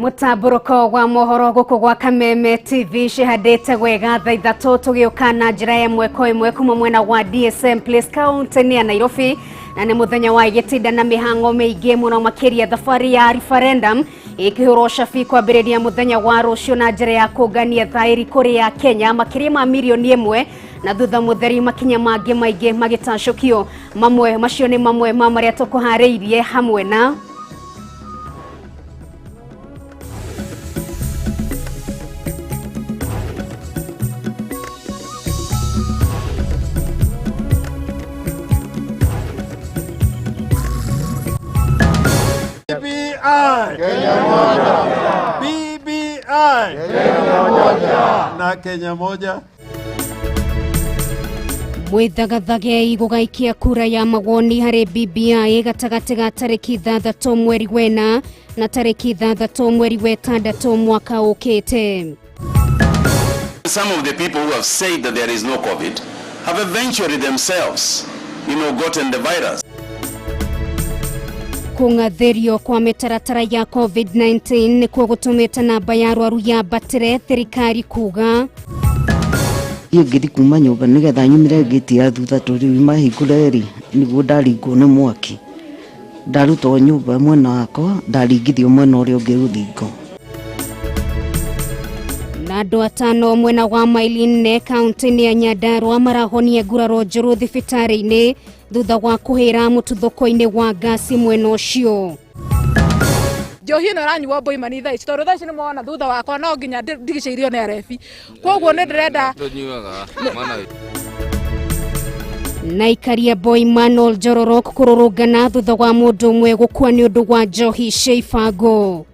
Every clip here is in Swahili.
Mutaburuko wa mohoro guku gwa Kameme TV shihadete wega thaa ithatu tugiuka na njira imwe kwa imwe kuma mwena wa DSM Place County ya Nairobi, na ni muthenya wa gitinda na mihango miingi muno makiria thafari ya referendum ikihuro shafi kwambiriria muthenya wa rucio na njira ya kungania thairi kuri ya Kenya makiria ma milioni 1 na thutha mutheri makinya mangi maingi magitacukio mamwe macio ni mamwe ma maria tukuhariirie hamwe na Kenya moja. Mwithagathage igugaikia kura ya mawoni hari BBI gatagati ga tariki 6 mweri wena na tariki 6 mweri wetandatu mwaka ukite. Some of the people who have said that there is no COVID have eventually themselves, gotten the virus. Kungatherio kwa mitaratara ya COVID-19 ni kwa gutumita namba ya arwaru ya batire thirikari kuga ngiri kuma nyumba nigetha nyumire ngitia thutha turi mahingureri niguo ndaringwo ni mwaki ndarutwo nyumba mwena wakwa ndaringithio mwena uria ungi ruthingo na andu atano mwena wa maili 4 kaunti ya Nyandarua marahonia nguraro njuru thibitari-ini thutha wa kuhira mututhoko-ini wa gasi mwena ucio. Njohi ino ranyuo mboi manitha ici tondu thaci ni mona thutha wakwa no nginya ndigiceirio ni arebi koguo ni ndirenda na ikaria boy Manuel Jororok kururungana thutha wa mundu umwe gukua ni undu wa njohi Sheifago.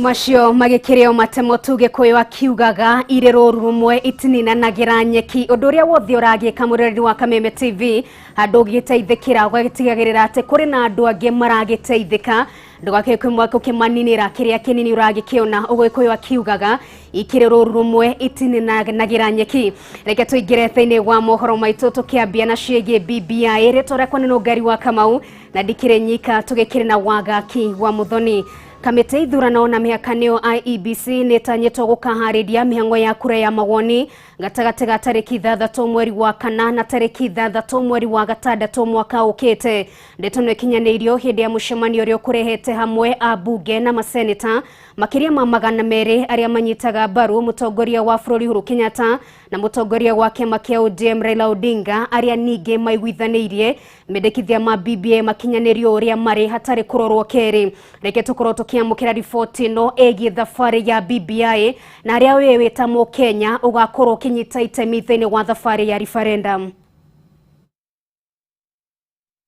Macio magikirio matemo tuge koyo akiugaga irero rumwe itinina nagira nyeki undu uria wothe uragika mureri wa Kameme TV andu giteithikira gwagitigagirira ate kuri na andu angi maragiteithika ndugake kwimwako kimaninira kiria kinini uragikiona ugwikoyo akiugaga ikirero rumwe itinina nagira nyeki. Reke tuigire thini wa mohoro maitu tukiambia na ciege BBI retora kwa Nungari wa Kamau na dikire nyika tugekire na wagaki wa muthoni. Kamite ithurano na mihakanio IEBC netanyetwo gukahariria mihango ya kura ya mawoni gatagati ga tariki 6 mweri wa kana na tariki 6 mweri wa gatandatu mwaka ukite. Ndeto no kinyaneirio hindi ya mucemanio rio kurehete hamwe abunge na maseneta makiria ma magana mere aria manyitaga baru mutongoria wa bururi Uhuru Kenyatta na mutongoria wa kema kia ODM Raila Odinga aria ninge maiguithanirie medekithia ma BBI makinyaneirio uria mari hatari kurorwo keri. Reke tukorwo tukiamukira riboti no egie thafari ya BBI na aria wewe ta mu Kenya ugakorwo kinyita itemi thini wa thafari ya referendum.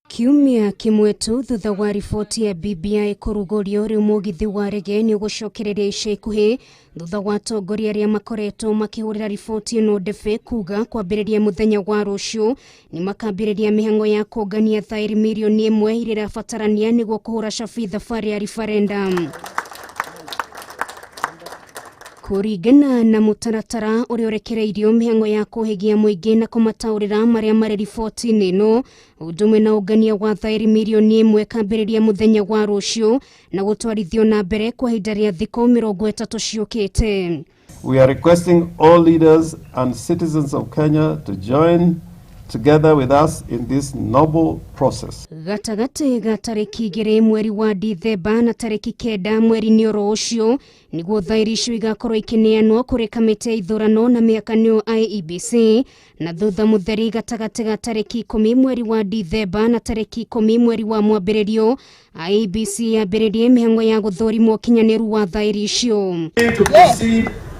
Kiumia kimwetu thutha wa riboti ya BBI kurugorio riu mugithi wa rege ni gucokereria ica ikuhi thutha wa atongoria aria makoretwo makihurira riboti ino ndefe kuga kwambiriria muthenya wa rucio ni makambiriria mihango ya kungania thairi milioni 1 iria irabatarania niguo kuhura cabi thafari ya referendum. Kuringana na mutaratara uria urekereirio mihango ya kuhigia muingi na kumataurira maria mari riboti-ini ino undumwe na ungania wa thairi milioni 1 kambiriria muthenya wa rucio na gutwarithio na mbere kwa ihinda ria thikũ 30 ciukite. We are requesting all leaders and citizens of Kenya to join together with us in this noble process. Gatagati ga tariki 2 mweri wa Dithemba na tariki 9 mweri ni oro ucio niguo thairi icio igakorwo ikineanwo kuri kamite ithurano na mihakanio IEBC na thutha mutheri gatagati ga tariki 10 mweri wa Dithemba na tariki 10 mweri wa mwambiririo IEBC yambiririe mihango ya guthũrimwo kinyaniru wa thairi icio.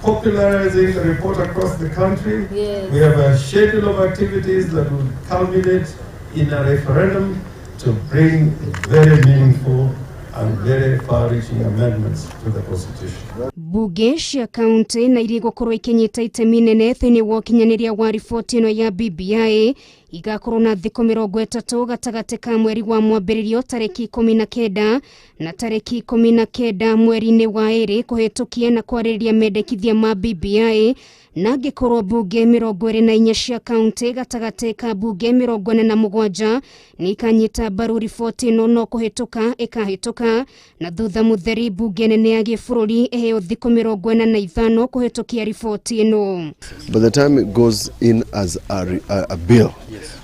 Popularizing the report across the country. Yes. We have a schedule of activities that will culminate in a referendum to bring very meaningful and very far-reaching amendments to the Constitution. Bunge cia kaunti na iria gukorwo ikinyita itemi nene thiini wa ukinyaniria wa riboti ino ya BBI igakorwo na thikũ 30 gatagati ka mweri wa mwambĩrĩrio tariki 19 na tariki 19 mweri-inĩ wa ĩrĩ kuhĩtũkia na kwarĩrĩria mendekithia ma BBI na angĩkorwo bunge 24 cia kaunti gatagati ka bunge 47 ni ikanyita mbaru riboti ino no kuhĩtũka ikahĩtũka na thutha mutheri bunge nene ya gĩbũrũri eheo thikũ 45 kuhĩtũkia riboti ino. By the time it goes in as a bill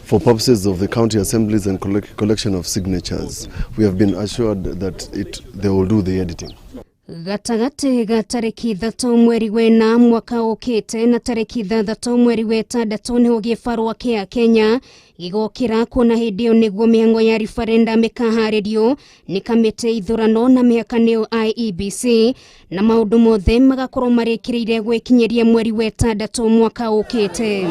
for purposes of the county assemblies and collection of signatures, we have been assured that they will do the editing. Gatagati ga tariki 3 mweri wena mwaka ukite na tariki 3 mweri wetandatũ niho gĩbarũa kĩa Kenya gigokira kuona hĩndĩ ĩyo nĩguo mĩhang'o ya referendum ĩkaharĩrio nĩ kamĩtĩ ithurano na mĩhakanio IEBC na maũndũ mothe magakorwo marĩkĩrĩire gwĩkinyĩria mweri wetandatũ mwaka ukite.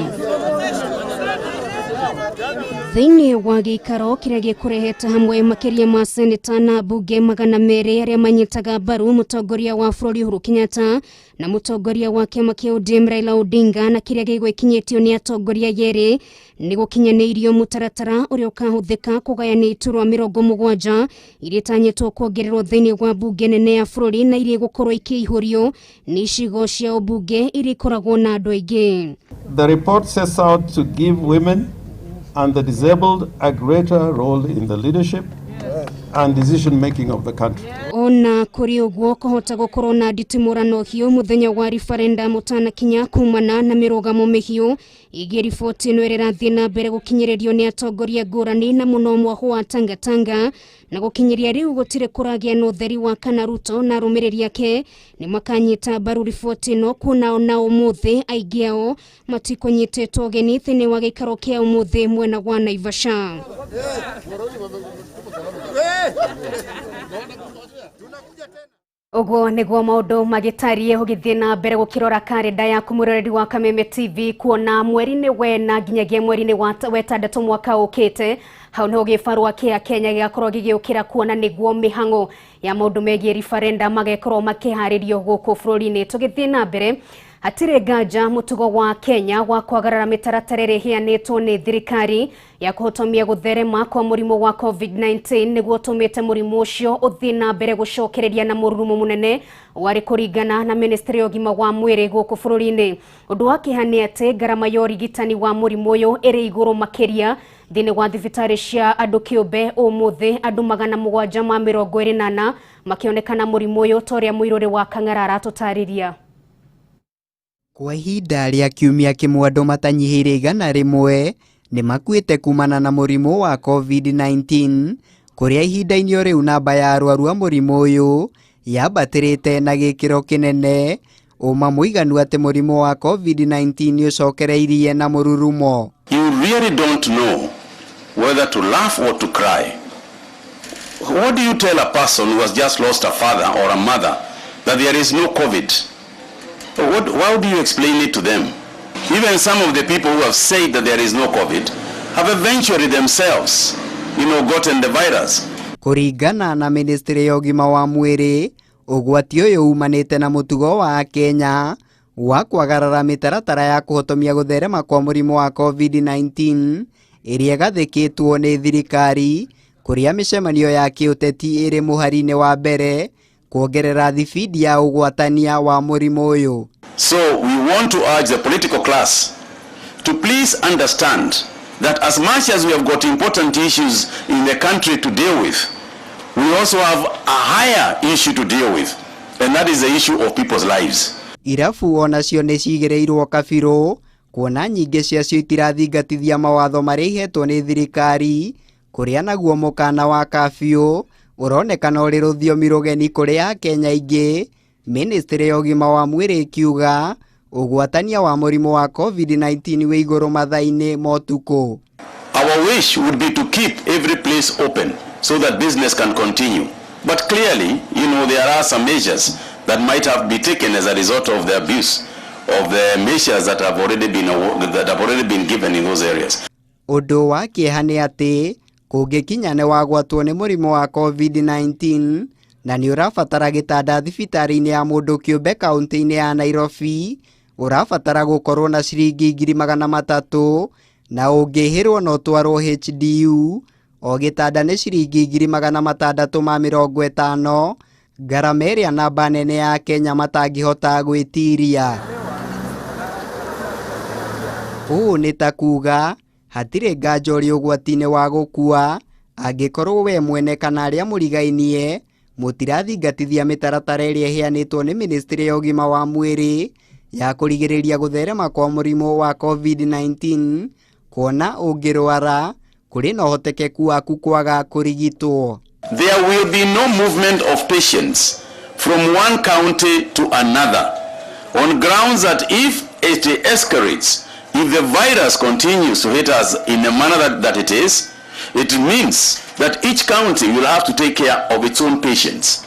Thiini wa gĩikaro kĩrĩa gĩkũrehete hamwe makĩria ma seneta na bunge 200 arĩa manyitaga mbaru mũtongoria wa bũrũri Uhuru Kenyatta na mũtongoria wa kĩama kĩa ODM Raila Odinga na kĩrĩa gĩgwĩkinyĩtio nĩ atongoria yerĩ nĩ gũkinyanĩirio mũtaratara ũrĩa ũkahũthĩka kũgayania iturwa 70 iria itanyĩtwo kuongererwo thĩinĩ wa bunge nene ya bũrũri na iria gũkorwo ikĩihũrio nĩ icigo cia ũmbunge iria ikoragwo na andũ aingĩ. The report sets out to give women and the disabled a greater role in the leadership and decision making of the country. Ona kuri uguo kuhota gukorwo na nditimurano hiu muthenya wa referendum utanakinya kumana na mirugamo mihiu igi riboti ino irathie na mbere gukinyiririo ni atongoria ngurani na muno mwaho wa Tangatanga na gukinyiria riu gutire kuragia no theri wa kana Ruto na rumiriri yake ni makanyita mbaru riboti ino kuna ona umuthi aingi ao matikonyitĩtwo geni thiini wa gĩikaro kia umuthi mwena wa Naivasha. Ogo niguo maundu magitarie ugithie na mbere gukirora kalenda ya kumuroreri wa Kameme TV kuona mweri-inĩ wena nginyagia mweri-inĩ wa wetandatũ mwaka ukite hau niho gĩbarũa kĩa Kenya gĩgakorwo gĩgĩũkĩra kuona niguo mĩhang'o ya maundu megiĩ referendum magakorwo makĩharĩrio gũkũ bũrũri-inĩ. Tũgĩthiĩ na mbere hatirĩ nganja mũtugo wa Kenya wa kwagarara mĩtaratara ĩrĩa ĩheanĩtwo nĩ thirikari ya kuhotomia gũtherema kwa mũrimũ wa COVID-19 nĩguo ũtũmĩte mũrimũ ũcio ũthiĩ na mbere gũcokereria na mũrurumo mũnene warĩ kũringana na ministry ya ũgima wa mwĩrĩ gũkũ bũrũri-inĩ. Ũndũ wa kĩeha nĩ atĩ ngarama ya ũrigitani wa mũrimũ ũyũ ĩrĩ igũrũ makĩria thĩinĩ wa thibitarĩ cia andũ kĩũmbe. Ũmũthĩ andũ 724 makĩonekana mũrimũ ũyũ ta ũrĩa mũirũrĩ wa Kang'ara aratũtarĩria. Kwa ihinda rĩa kiumia kĩmwe andũ matanyihĩire 100 nĩ makuĩte kumana na mũrimũ wa COVID-19 kũrĩa ihinda-inĩ rĩu namba ya arwaru a mũrimũ ũyũ yambatĩrĩte na gĩkĩro kĩnene. Ũma mũiganu atĩ mũrimũ wa COVID-19 ũcokereirie na mũrurumo. You really don't know whether to laugh or to cry. What do you tell a person who has just lost a father or a mother that there is no COVID? How do you explain it to them? Even some of the people who have said that there is no COVID have eventually themselves, gotten the virus. Kũringana na ministry ya ũgima wa mwĩrĩ, ũgwati ũyũ umanĩte na mũtugo wa Kenya wa kwagarara mĩtaratara ya kũhotomia gũtherema kwa mũrimũ wa COVID-19 ĩrĩa gathĩkĩtwo nĩ thirikari kũrĩa mĩcemanio ya kĩũteti ĩrĩ mũhari-inĩ wa mbere kuongerera thibidi ya ũgwatania wa mũrimũ ũyũ. So we want to urge the political class to please understand that as much as we have got important issues in the country to deal with, we also have a higher issue to deal with, and that is the issue of people's lives. Irabu onacio nĩ cigĩrĩirwo kabirũ kuona nyingĩ ciacio itirathingatithia mawatho marĩa ihetwo nĩ thirikari kũrĩa naguo mũkana wa kabiũ uronekana ũrĩ rũthiomi rũgeni kũrĩ Akenya aingĩ. Ministry ya ũgima wa mwĩrĩ ikiuga ũgwatania wa mũrimũ wa COVID-19 wĩ igũrũ mathaa-inĩ ma ũtukũ. Our wish would be to keep every place open so that business can continue. But clearly, there are some measures that might have been taken as a result of the abuse of the measures that have already been given in those areas. Ũndũ wa kĩeha nĩ atĩ kũngĩkinya nĩ wagwatwo nĩ mũrimũ wa COVID-19 na nĩ ũrabatara gĩtanda thibitarĩ-inĩ ya mũndũ kĩũmbe kaunti-inĩ ya Nairobi, ũrabatara gũkorwo na ciringi 300 na ũngĩhĩrwo no twarwo HDU, o gĩtanda nĩ ciringi 650, ngarama ĩrĩa namba nene ya Kenya matangĩhota gwĩtiria. Ũũ nĩ ta kuga hatirĩ nganja ũrĩ ũgwati-inĩ wa gũkua angĩkorwo we mwene kana arĩa mũrigainie mũtirathingatithia mĩtaratara ĩrĩa ĩheanĩtwo nĩ Ministry ya Ũgima wa Mwĩrĩ ya kũrigĩrĩria gũtherema kwa mũrimũ wa COVID-19, kuona ũngĩrwara kũrĩ na ũhotekeku waku kwaga kũrigitwo. There will be no movement of patients from one county to another on grounds that if it escalates, if the virus continues to hit us in the manner that it is, it means that each county will have to take care of its own patients.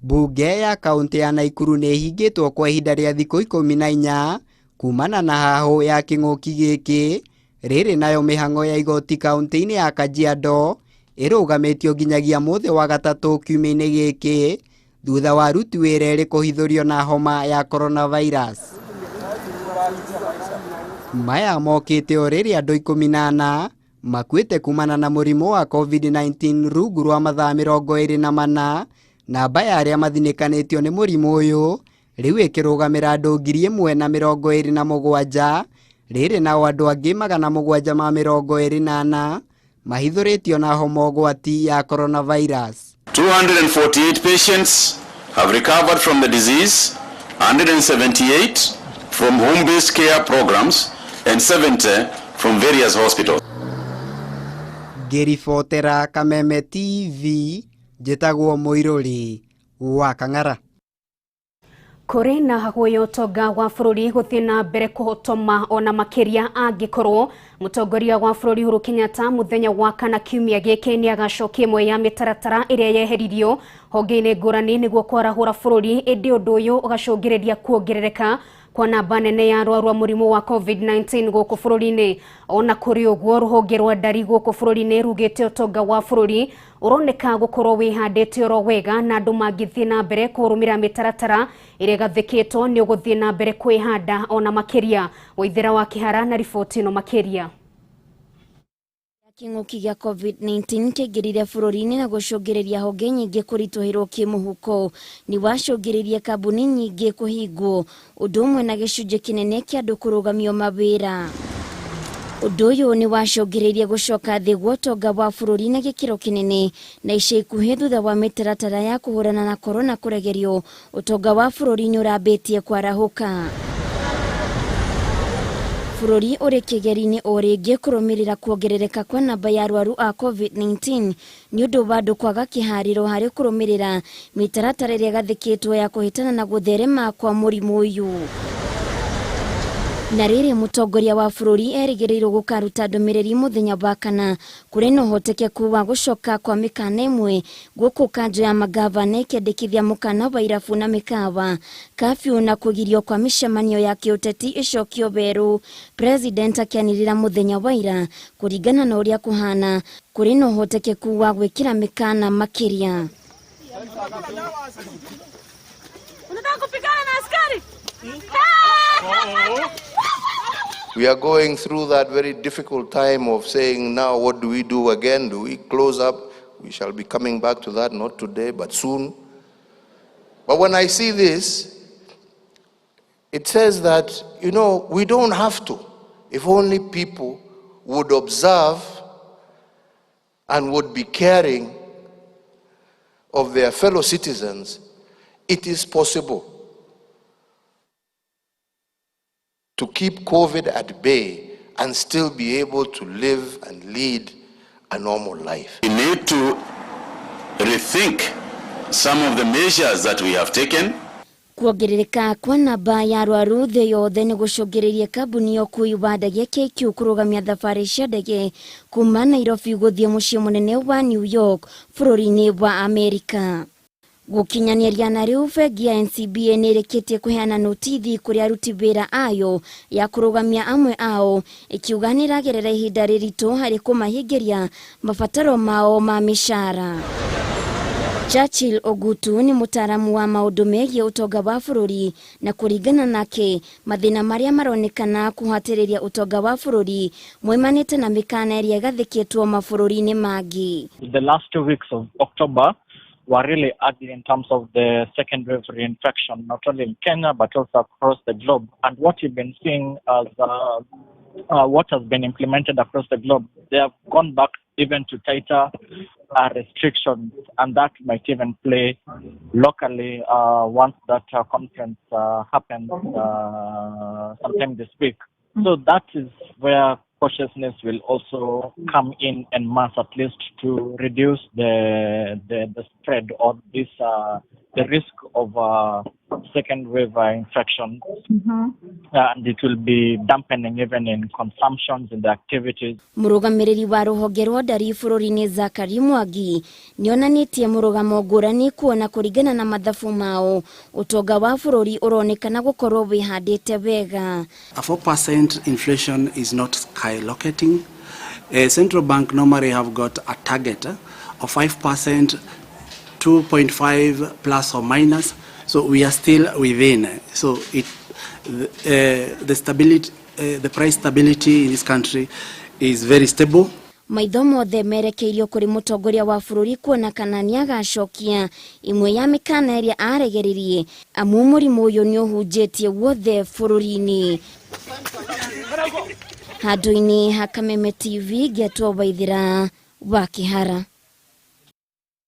Bunge ya kaunti ya Naikuru nĩ hingĩtwo kwa ihinda rĩa thikũ 14 kumana na hahũ ya kĩng'ũki gĩkĩ. Rĩrĩ nayo mĩhang'o ya igoti kaunti-inĩ ya Kajiado ĩrũgamĩtio nginyagia mũthĩ wa gatatũ kiumia-inĩ gĩkĩ thutha wa aruti wĩra erĩ kũhithũrio na homa ya coronavirus. Maya mokĩte o rĩrĩ andũ 14 makuĩte kumana na mũrimũ wa COVID-19 rungu rwa mathaa 24, namba ya arĩa mathinĩkanĩtio nĩ mũrimũ ũyũ rĩu ĩkĩrũgamĩra andũ 1,027, rĩrĩ nao andũ angĩ 724 mahithũrĩtio na homa ũgwati ya coronavirus. 248 patients have recovered from the disease, 178 from home-based care programs, and 70 from various hospitals. Ngĩribotera Kameme TV, njĩtagwo Mũirũri wa Kang'ara. Kũrĩ na hagũĩ ũtonga wa bũrũri gũthiĩ na mbere kũhotoma ona makĩria angĩkorwo mũtongoria wa bũrũri Uhuru Kenyatta mũthenya wa kana kiumia gĩkĩ nĩ agacokia ĩmwe ya mĩtaratara ĩrĩa yeheririo honge-inĩ ngũrani nĩguo kwarahũra bũrũri, ĩndĩ ũndũ ũyũ ũgacũngĩrĩria kuongerereka kwa namba nene ya arwaru a mũrimũ wa COVID-19 gũkũ bũrũri-inĩ. Ona kũrĩ ũguo rũhonge rwa ndari gũkũ bũrũri-inĩ rugĩte ũtonga wa bũrũri ũroneka gũkorwo wĩhandĩte oro wega na andũ mangĩthiĩ na mbere kũrũmĩrĩra mĩtaratara ĩrĩa gathĩkĩtwo nĩ ũgũthiĩ na mbere kwĩhanda ona makĩria. Waithĩra wa Kĩhara na riboti ĩno makĩria. Kĩng'ũki gĩa COVID-19 kĩingĩrire bũrũri-inĩ na gũcũngĩrĩria honge nyingĩ kũritũhĩrwo kĩmũhuko. Nĩ wacũngĩrĩria kambuni nyingĩ kũhingwo, ũndũ ũmwe na gĩcunjĩ kĩnene kĩa andũ kũrũgamio mawĩra. Ũndũ ũyũ nĩ wacũngĩrĩirie gũcoka thĩ gwa ũtonga wa bũrũri na gĩkĩro kĩnene, na ica ikuhĩ thutha wa mĩtaratara ya kũhũrana na korona kũregerio, ũtonga wa bũrũri nĩ ũrambĩtie kwarahũka. Bũrũri ũrĩ kĩgeri-inĩ o rĩngĩ kũrũmĩrĩra kuongerereka kwa namba ya arwaru a COVID-19 nĩ ũndũ wa andũ kwaga kĩharĩro harĩ kũrũmĩrĩra mĩtaratara ĩrĩa gathĩkĩtwo ya kũhĩtana na gũtherema kwa mũrimũ ũyũ. Na rĩrĩ mũtongoria wa bũrũri erĩgĩrĩirwo gũkaruta ndũmĩrĩri mũthenya wa kana, kũrĩ na ũhotekeku wa gũcoka kwa mĩkana ĩmwe gũkũ kanjũ ya magavana ĩkĩendekithia mũkana wa irabu na mĩkawa, kabiũ na kũgirio kwa mĩcemanio ya kĩũteti ĩcokio werũ. President akĩanĩrĩra mũthenya wa ira kũringana na ũrĩa kũhana, kũrĩ na ũhotekeku wa gwĩkĩra mĩkana makĩria. We are going through that very difficult time of saying, now what do we do again? Do we close up? We shall be coming back to that, not today, but soon. But when I see this, it says that, you know, we don't have to. If only people would observe and would be caring of their fellow citizens, it is possible to keep COVID at bay and still be able to live and lead a normal life. We need to rethink some of the measures that we have taken. Kuongerereka kwa namba ya arwaru thĩ yothe nĩ gũcũngĩrĩirie kambuni ya ũkui wa ndege KQ kũrũgamia thabarĩ cia ndege kuma Nairobi gũthiĩ mũciĩ mũnene wa New York bũrũri-inĩ wa Amerika. Gukinyaniria na riu bengi ya NCBA nireketie kuheana notithi kuri aruti wira ayo ya kurugamia amwe ao ikiuga niragerera ihinda ririto hari kumahingiria mabataro mao ma mishara. Churchill Ogutu ni mutaramu wa maundu megie utonga wa bururi na kuringana nake mathina maria maronekana kuhatiriria utonga wa bururi mwimanite na mikana iria gathikitwo mabururi-ini mangi. The last 2 weeks of October were really ugly in terms of the second wave reinfection, not only in Kenya but also across the globe. And what you've been seeing as what has been implemented across the globe, they have gone back even to tighter restrictions, and that might even play locally once that conference happens sometime this week. So that is where cautiousness will also come in en mass, at least to reduce the spread of this the risk of second wave infection. And it will be dampening even in consumptions in the activities. Murugamiriri wa ruhonge rwa ndari bururi-ini Zakari Mwangi nionanitie murugamo ngurani kuona kuringana na mathabu mao utonga wa bururi uronekana gukorwo wihandite wega. A 4% inflation is not skyrocketing. Central bank normally have got a target of 5%, 2.5 plus or minus. So we are still within. So the stability, the price stability in this country is very stable. Maitho mothe merekeirio kuri mutongoria wa bururi kuona kana niagacokia imwe ya mikana iria aregeririe amu murimu uyu ni uhunjitie wothe bururi-ini. Handu-ini ha Kameme TV getwo Waithira wa Kihara.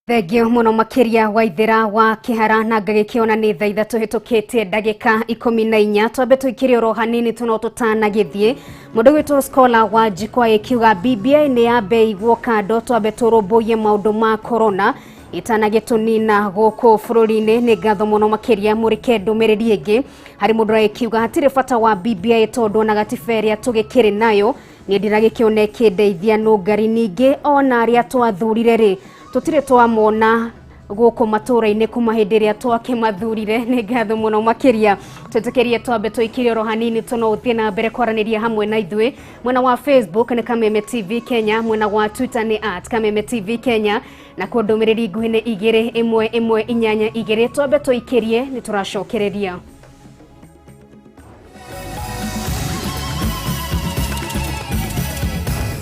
Thengio muno makiria Waithira wa Kihara na ngagikiona ni thaa ithatu hitukite ndagika 14 twambe tuikire oro hanini tuno tutanagithie mundu gwitwo scholar wa jikwa ikiuga BBI ni ya bei gwoka twambe turubuye maundu ma corona itanagitunina guku bururi-ini ni ngatho muno makiria murike ndumiriri ingi hari mundu ikiuga hatire bata wa BBI tondu na gatiberia tugikire nayo ni ndiragikione kindeithia Nungari ningi ona aria twathurire ri tutire twamona guku matura-ini kuma hindi ria twakimathurire ni ngatho muno makiria twetekerie twambe tuikire oro hanini tuno uthie na mbere kwaraniria hamwe na ithui mwena wa Facebook ni Kameme TV Kenya, mwena wa Twitter ni @Kameme TV Kenya na kundumiriri nguhine 211 inyanya 2 twambe tuikirie ni turacokereria.